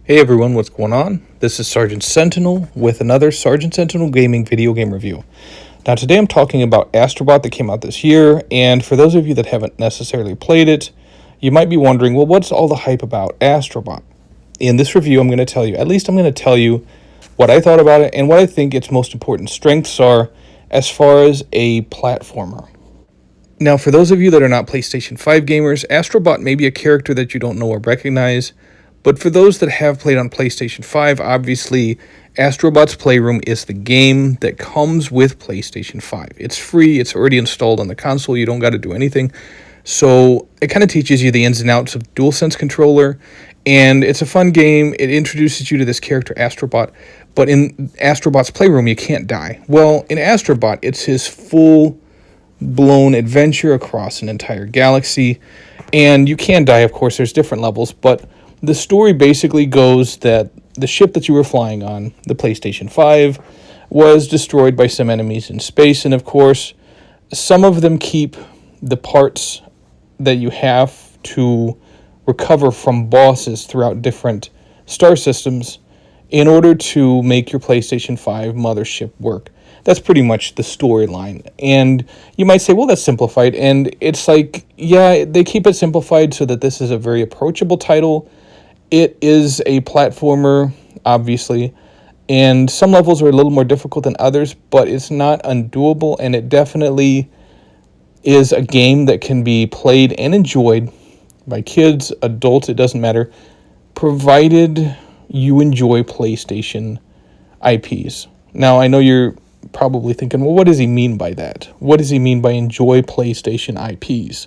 Hey everyone, what's going on? This is Sergeant Sentinel with another Sergeant Sentinel gaming video game review. Now today I'm talking about Astrobot that came out this year, and for those of you that haven't necessarily played it, you might be wondering, well, what's all the hype about Astrobot? In this review I'm going to tell you what I thought about it and what I think its most important strengths are as far as a platformer. Now for those of you that are not PlayStation 5 gamers, Astrobot may be a character that you don't know or recognize, but for those that have played on PlayStation 5, obviously, Astrobot's Playroom is the game that comes with PlayStation 5. It's free, it's already installed on the console, you don't got to do anything. So it kind of teaches you the ins and outs of DualSense controller, and it's a fun game. It introduces you to this character, Astrobot, but in Astrobot's Playroom, you can't die. Well, in Astrobot, it's his full-blown adventure across an entire galaxy, and you can die, of course, there's different levels, but the story basically goes that the ship that you were flying on, the PlayStation 5, was destroyed by some enemies in space. And of course, some of them keep the parts that you have to recover from bosses throughout different star systems in order to make your PlayStation 5 mothership work. That's pretty much the storyline. And you might say, well, that's simplified. And it's like, yeah, they keep it simplified so that this is a very approachable title. It is a platformer, obviously, and some levels are a little more difficult than others, but it's not undoable, and it definitely is a game that can be played and enjoyed by kids, adults, it doesn't matter, provided you enjoy PlayStation IPs. Now, I know you're probably thinking, well, what does he mean by that? What does he mean by enjoy PlayStation IPs?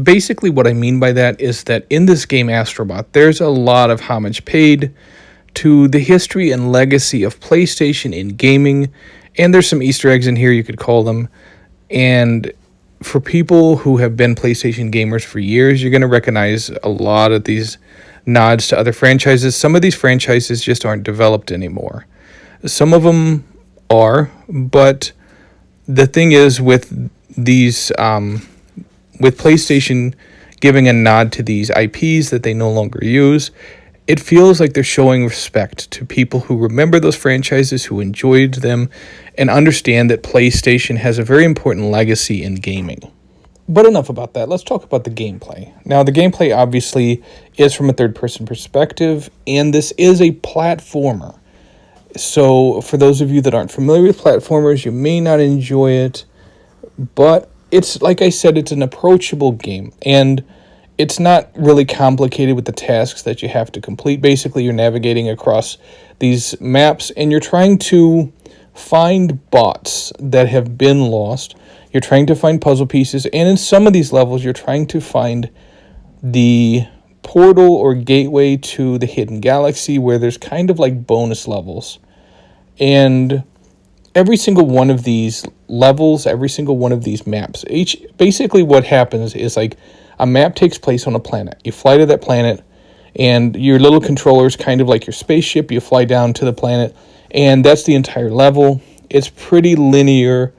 Basically, what I mean by that is that in this game, Astrobot, there's a lot of homage paid to the history and legacy of PlayStation in gaming, and there's some Easter eggs in here, you could call them. And for people who have been PlayStation gamers for years, you're going to recognize a lot of these nods to other franchises. Some of these franchises just aren't developed anymore. Some of them are, but the thing is with these with PlayStation giving a nod to these IPs that they no longer use, it feels like they're showing respect to people who remember those franchises, who enjoyed them, and understand that PlayStation has a very important legacy in gaming. But enough about that. Let's talk about the gameplay. Now, the gameplay obviously is from a third-person perspective, and this is a platformer. So for those of you that aren't familiar with platformers, you may not enjoy it, but it's, like I said, it's an approachable game, and it's not really complicated with the tasks that you have to complete. Basically, you're navigating across these maps, and you're trying to find bots that have been lost. You're trying to find puzzle pieces, and in some of these levels, you're trying to find the portal or gateway to the hidden galaxy, where there's kind of like bonus levels. And every single one of these levels, every single one of these maps, basically what happens is like a map takes place on a planet. You fly to that planet, and your little controller is kind of like your spaceship. You fly down to the planet, and that's the entire level. It's pretty linear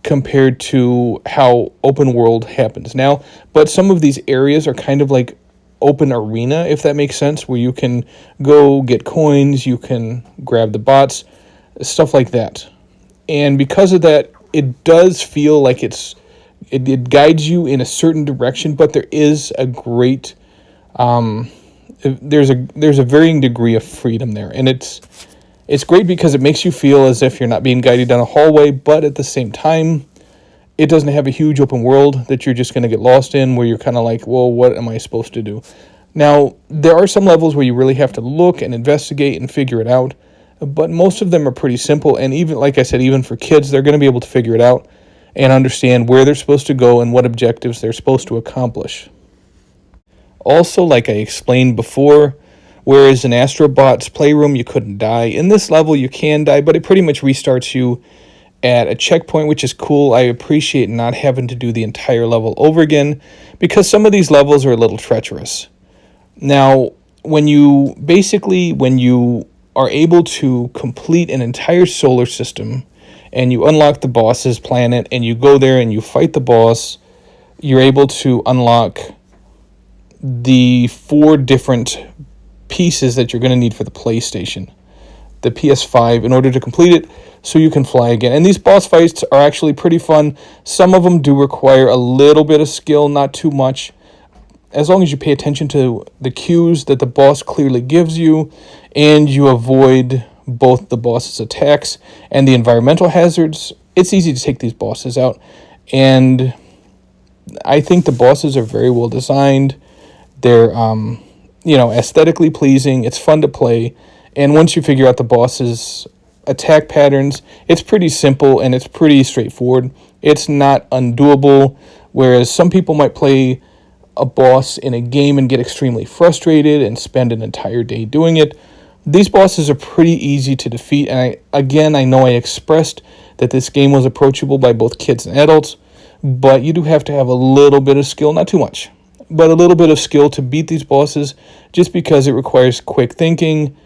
compared to how open world happens now. But some of these areas are kind of like open arena, if that makes sense, where you can go get coins, you can grab the bots, stuff like that. And because of that, it does feel like it guides you in a certain direction, but there is a great there's a varying degree of freedom there, and it's great because it makes you feel as if you're not being guided down a hallway, but at the same time, it doesn't have a huge open world that you're just going to get lost in, where you're kind of like, well, what am I supposed to do? Now, there are some levels where you really have to look and investigate and figure it out, but most of them are pretty simple, and even, like I said, even for kids, they're going to be able to figure it out and understand where they're supposed to go and what objectives they're supposed to accomplish. Also, like I explained before, whereas in Astrobot's Playroom you couldn't die, in this level you can die, but it pretty much restarts you at a checkpoint, which is cool. I appreciate not having to do the entire level over again, because some of these levels are a little treacherous. Now, when you are able to complete an entire solar system, and you unlock the boss's planet, and you go there and you fight the boss, you're able to unlock the 4 different pieces that you're going to need for the PlayStation, the PS5, in order to complete it so you can fly again. And these boss fights are actually pretty fun. Some of them do require a little bit of skill, not too much. As long as you pay attention to the cues that the boss clearly gives you, and you avoid both the boss's attacks and the environmental hazards, it's easy to take these bosses out. And I think the bosses are very well designed. They're, aesthetically pleasing. It's fun to play. And once you figure out the boss's attack patterns, it's pretty simple and it's pretty straightforward. It's not undoable, whereas some people might play a boss in a game and get extremely frustrated and spend an entire day doing it. These bosses are pretty easy to defeat, and I know I expressed that this game was approachable by both kids and adults, but you do have to have a little bit of skill, not too much, but a little bit of skill to beat these bosses, just because it requires quick thinking.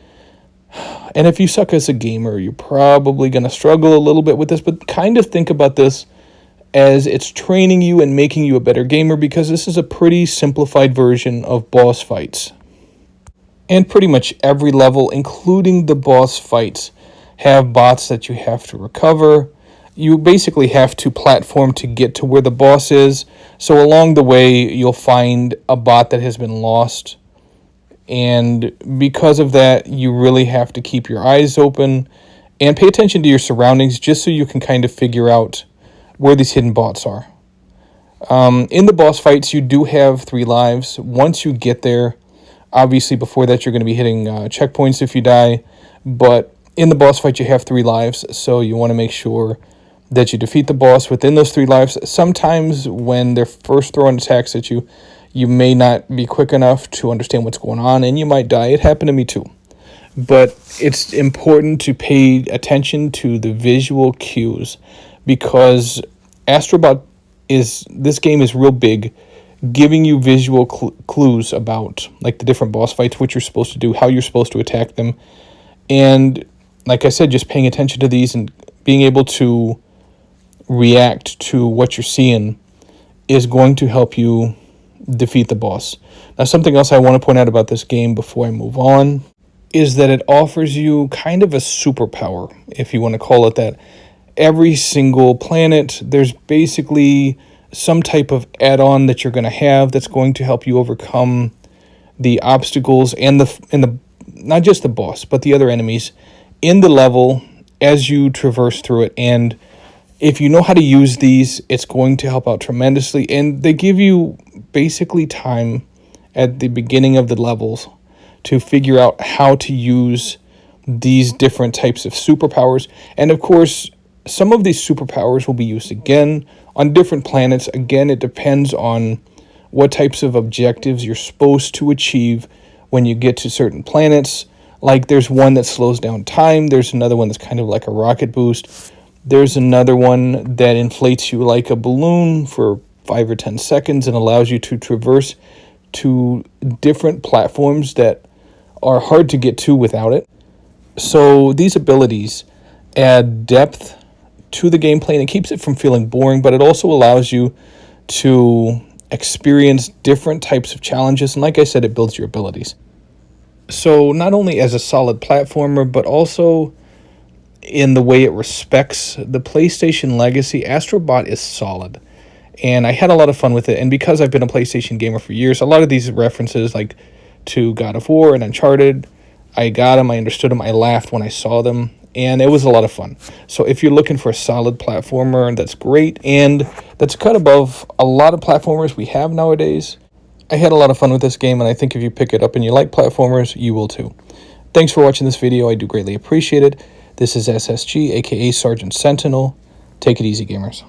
And if you suck as a gamer, you're probably going to struggle a little bit with this, but kind of think about this as it's training you and making you a better gamer, because this is a pretty simplified version of boss fights. And pretty much every level, including the boss fights, have bots that you have to recover. You basically have to platform to get to where the boss is. So along the way, you'll find a bot that has been lost. And because of that, you really have to keep your eyes open and pay attention to your surroundings, just so you can kind of figure out where these hidden bots are. In the boss fights, you do have 3 lives. Once you get there, obviously before that you're going to be hitting checkpoints if you die, but in the boss fight you have 3 lives, so you want to make sure that you defeat the boss within those 3 lives. Sometimes when they're first throwing attacks at you, you may not be quick enough to understand what's going on, and you might die. It happened to me too. But it's important to pay attention to the visual cues, because Astrobot this game is real big, giving you visual clues about like the different boss fights, what you're supposed to do, how you're supposed to attack them. And like I said, just paying attention to these and being able to react to what you're seeing is going to help you defeat the boss. Now, something else I want to point out about this game before I move on is that it offers you kind of a superpower, if you want to call it that. Every single planet, there's basically some type of add-on that you're going to have that's going to help you overcome the obstacles and the not just the boss, but the other enemies in the level as you traverse through it. And if you know how to use these, it's going to help out tremendously. And they give you basically time at the beginning of the levels to figure out how to use these different types of superpowers. And of course, some of these superpowers will be used again on different planets. Again, it depends on what types of objectives you're supposed to achieve when you get to certain planets. Like there's one that slows down time. There's another one that's kind of like a rocket boost. There's another one that inflates you like a balloon for 5 or 10 seconds and allows you to traverse to different platforms that are hard to get to without it. So these abilities add depth to the gameplay, and it keeps it from feeling boring, but it also allows you to experience different types of challenges. And like I said, it builds your abilities. So not only as a solid platformer, but also in the way it respects the PlayStation legacy, Astrobot is solid. And I had a lot of fun with it. And because I've been a PlayStation gamer for years, a lot of these references like to God of War and Uncharted, I got them, I understood them, I laughed when I saw them, and it was a lot of fun. So if you're looking for a solid platformer, that's great, and that's cut above a lot of platformers we have nowadays. I had a lot of fun with this game, and I think if you pick it up and you like platformers, you will too. Thanks for watching this video. I do greatly appreciate it. This is SSG, aka Sergeant Sentinel. Take it easy, gamers.